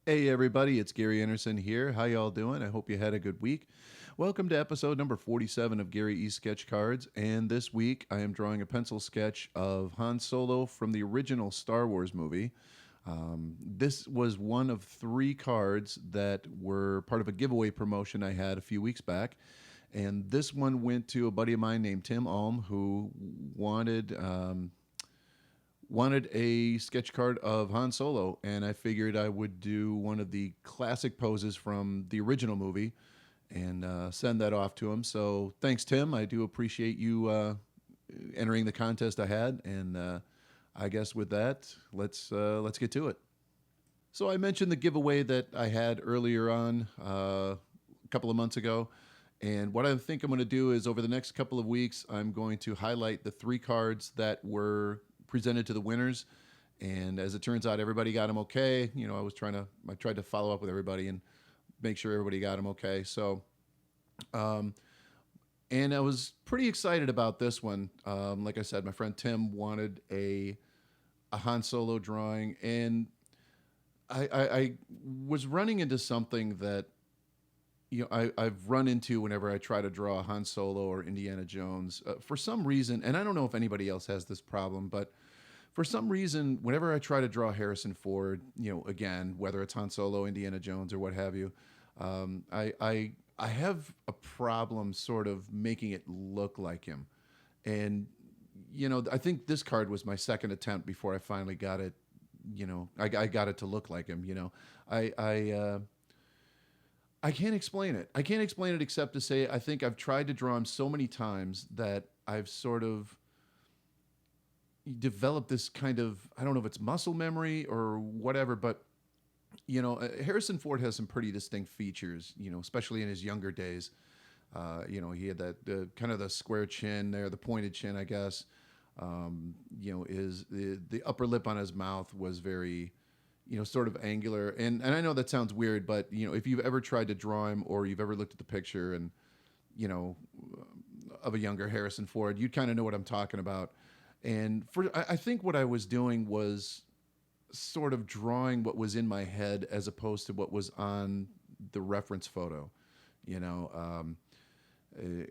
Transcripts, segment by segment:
Hey everybody, it's Gary Enerson here. How y'all doing? I hope you had a good week. Welcome to episode number 47 of Gary E Sketch Cards, and this week I am drawing a pencil sketch of Han Solo from the original Star Wars movie. This was one of three cards that were part of a giveaway promotion I had a few weeks back, and this one went to a buddy of mine named Tim Alm who wanted a sketch card of Han Solo, and I figured I would do one of the classic poses from the original movie and send that off to him. So thanks, Tim. I do appreciate you entering the contest I had, and I guess with that, let's get to it. So I mentioned the giveaway that I had earlier on a couple of months ago. And what I think I'm going to do is over the next couple of weeks, I'm going to highlight the three cards that were presented to the winners. And as it turns out, everybody got them okay. You know, I tried to follow up with everybody and make sure everybody got them okay. So, and I was pretty excited about this one. Like I said, my friend Tim wanted a Han Solo drawing, and I was running into something that I've run into whenever I try to draw Han Solo or Indiana Jones. For some reason, and I don't know if anybody else has this problem, but for some reason, whenever I try to draw Harrison Ford, again, whether it's Han Solo, Indiana Jones, or what have you, I have a problem sort of making it look like him. And I think this card was my second attempt before I finally got it. I got it to look like him. I I. I can't explain it. I can't explain it except to say I think I've tried to draw him so many times that I've sort of developed this kind of, I don't know if it's muscle memory or whatever, but Harrison Ford has some pretty distinct features, especially in his younger days. He had that kind of the square chin there, the pointed chin, I guess. Is the upper lip on his mouth was very, sort of angular. And I know that sounds weird, but if you've ever tried to draw him or you've ever looked at the picture and you know of a younger Harrison Ford, you kind of know what I'm talking about. And I think what I was doing was sort of drawing what was in my head as opposed to what was on the reference photo, you know.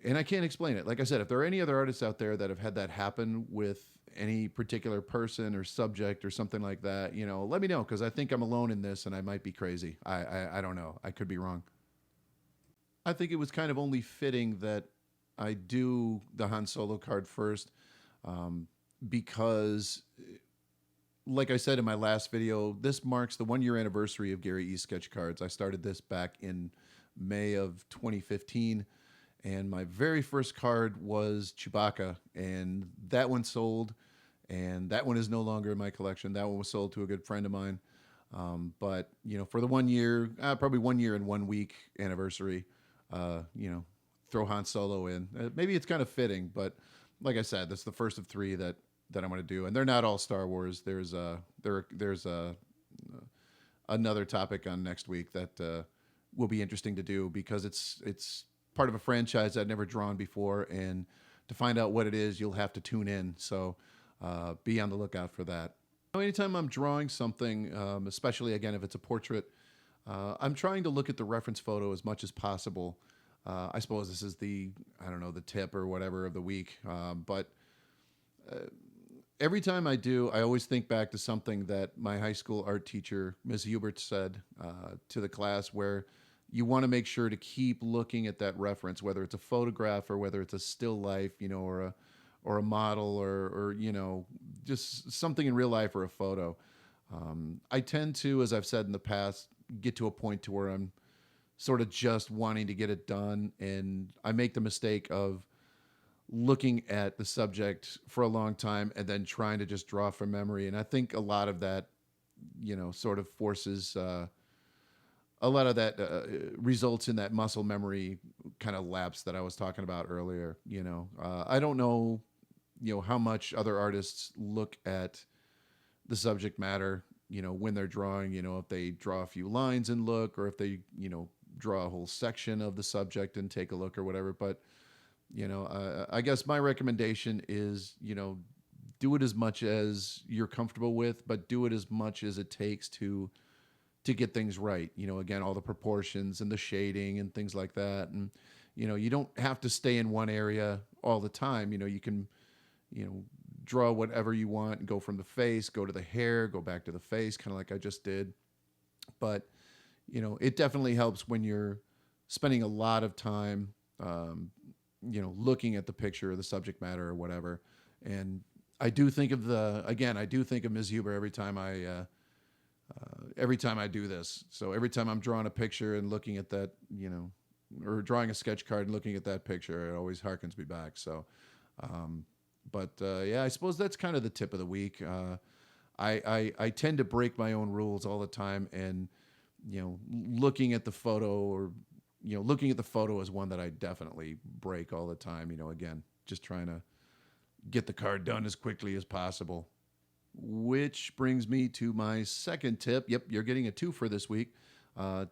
And I can't explain it. Like I said, if there are any other artists out there that have had that happen with any particular person or subject or something like that, let me know, because I think I'm alone in this and I might be crazy. I don't know. I could be wrong. I think it was kind of only fitting that I do the Han Solo card first, um, because, like I said in my last video, this marks the 1 year anniversary of Gary E Sketch Cards. I started this back in May of 2015. And my very first card was Chewbacca, and that one sold, and that one is no longer in my collection. That one was sold to a good friend of mine. But for the 1 year, probably 1 year and 1 week anniversary, uh, you know, throw Han Solo in. Maybe it's kind of fitting, but like I said, that's the first of three that I'm going to do, and they're not all Star Wars. There's another topic on next week that will be interesting to do because it's part of a franchise I'd never drawn before, and to find out what it is, you'll have to tune in. So be on the lookout for that. Anytime I'm drawing something, especially again if it's a portrait, I'm trying to look at the reference photo as much as possible. I suppose this is the tip or whatever of the week, but every time I do, I always think back to something that my high school art teacher, Ms. Hubert, said to the class, where you want to make sure to keep looking at that reference, whether it's a photograph or whether it's a still life, or a model or just something in real life or a photo. I tend to, as I've said in the past, get to a point to where I'm sort of just wanting to get it done, and I make the mistake of looking at the subject for a long time and then trying to just draw from memory. And I think a lot of that, sort of forces. A lot of that results in that muscle memory kind of lapse that I was talking about earlier. I don't know, how much other artists look at the subject matter, when they're drawing, if they draw a few lines and look, or if they, draw a whole section of the subject and take a look or whatever. But, I guess my recommendation is, do it as much as you're comfortable with, but do it as much as it takes to to get things right. Again, all the proportions and the shading and things like that. And, you don't have to stay in one area all the time. You can, you know, draw whatever you want and go from the face, go to the hair, go back to the face, kind of like I just did. But, it definitely helps when you're spending a lot of time, looking at the picture or the subject matter or whatever. And I do think of I do think of Ms. Huber every time I do this. So every time I'm drawing a picture and looking at that, or drawing a sketch card and looking at that picture, it always harkens me back. So, yeah, I suppose that's kind of the tip of the week. I tend to break my own rules all the time, and looking at the photo looking at the photo is one that I definitely break all the time. Again, just trying to get the card done as quickly as possible. Which brings me to my second tip. Yep, you're getting a two for this week.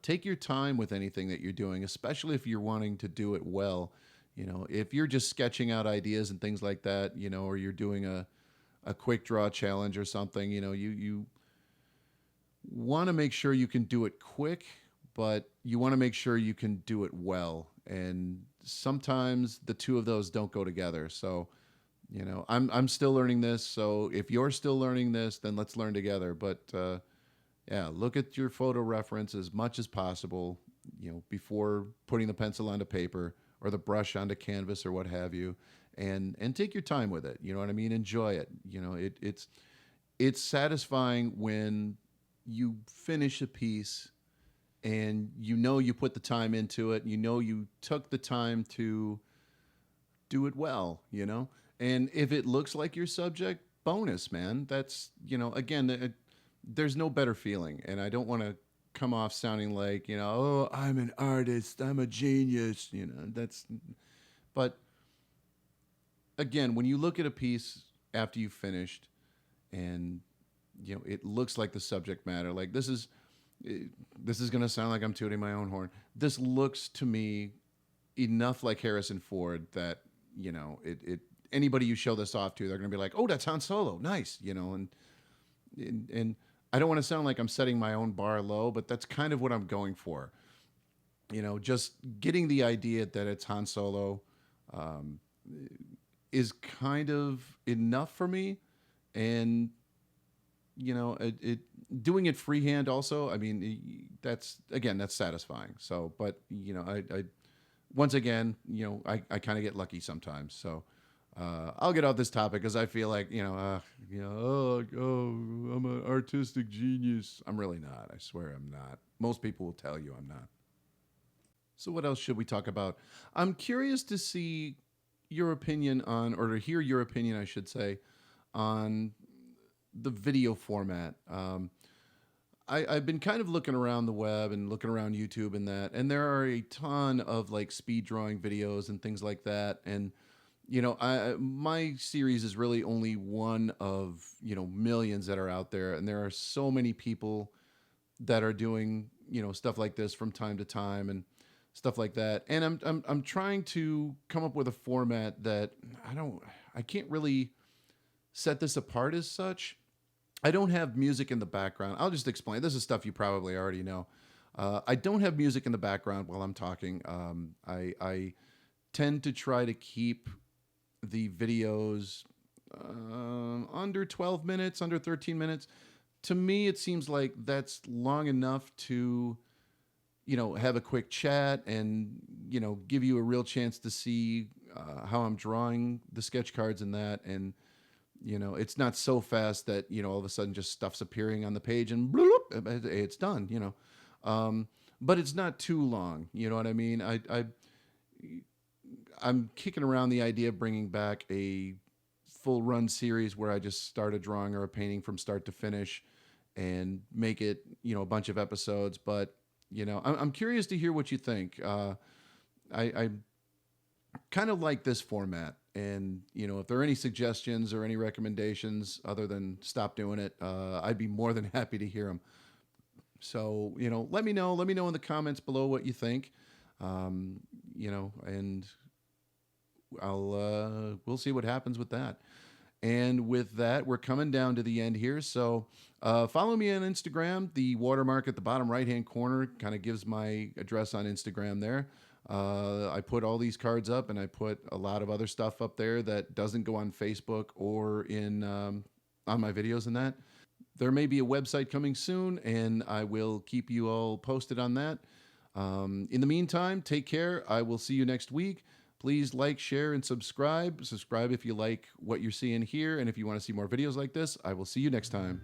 Take your time with anything that you're doing, especially if you're wanting to do it well. If you're just sketching out ideas and things like that, or you're doing a quick draw challenge or something, you want to make sure you can do it quick, but you want to make sure you can do it well. And sometimes the two of those don't go together. So, I'm still learning this. So if you're still learning this, then let's learn together. But yeah, look at your photo reference as much as possible, before putting the pencil onto paper or the brush onto canvas or what have you, and take your time with it. You know what I mean? Enjoy it. It's satisfying when you finish a piece and you put the time into it. You took the time to do it well. And if it looks like your subject, bonus, man. That's, again, there's no better feeling. And I don't want to come off sounding like, oh, I'm an artist, I'm a genius, but again, when you look at a piece after you've finished and, it looks like the subject matter, like this is going to sound like I'm tooting my own horn. This looks to me enough like Harrison Ford that, anybody you show this off to, they're going to be like, oh, that's Han Solo. Nice. And I don't want to sound like I'm setting my own bar low, but that's kind of what I'm going for. Just getting the idea that it's Han Solo is kind of enough for me. And, doing it freehand also, I mean, that's satisfying. So, but, I once again, I kind of get lucky sometimes. So I'll get off this topic because I feel like, I'm an artistic genius. I'm really not. I swear I'm not. Most people will tell you I'm not. So what else should we talk about? I'm curious to see your opinion on, or to hear your opinion, I should say, on the video format. I've been kind of looking around the web and looking around YouTube and that, and there are a ton of like speed drawing videos and things like that. And, my series is really only one of, millions that are out there. And there are so many people that are doing, stuff like this from time to time and stuff like that. And I'm trying to come up with a format that I can't really set this apart as such. I don't have music in the background. I'll just explain. This is stuff you probably already know. I don't have music in the background while I'm talking. I tend to try to keep the videos under 12 minutes, under 13 minutes. To me, it seems like that's long enough to, have a quick chat and, give you a real chance to see how I'm drawing the sketch cards and that. And, it's not so fast that, all of a sudden just stuff's appearing on the page and bloop, it's done, but it's not too long. You know what I mean? I'm kicking around the idea of bringing back a full run series where I just start a drawing or a painting from start to finish and make it, a bunch of episodes. But, I'm curious to hear what you think. I kind of like this format. And, if there are any suggestions or any recommendations other than stop doing it, I'd be more than happy to hear them. So, let me know in the comments below what you think. And we'll see what happens with that. And with that, we're coming down to the end here. So follow me on Instagram. The watermark at the bottom right-hand corner kind of gives my address on Instagram there. I put all these cards up, and I put a lot of other stuff up there that doesn't go on Facebook or in on my videos and that. There may be a website coming soon, and I will keep you all posted on that. In the meantime, take care. I will see you next week. Please like, share, and subscribe. Subscribe if you like what you're seeing here, and if you want to see more videos like this. I will see you next time.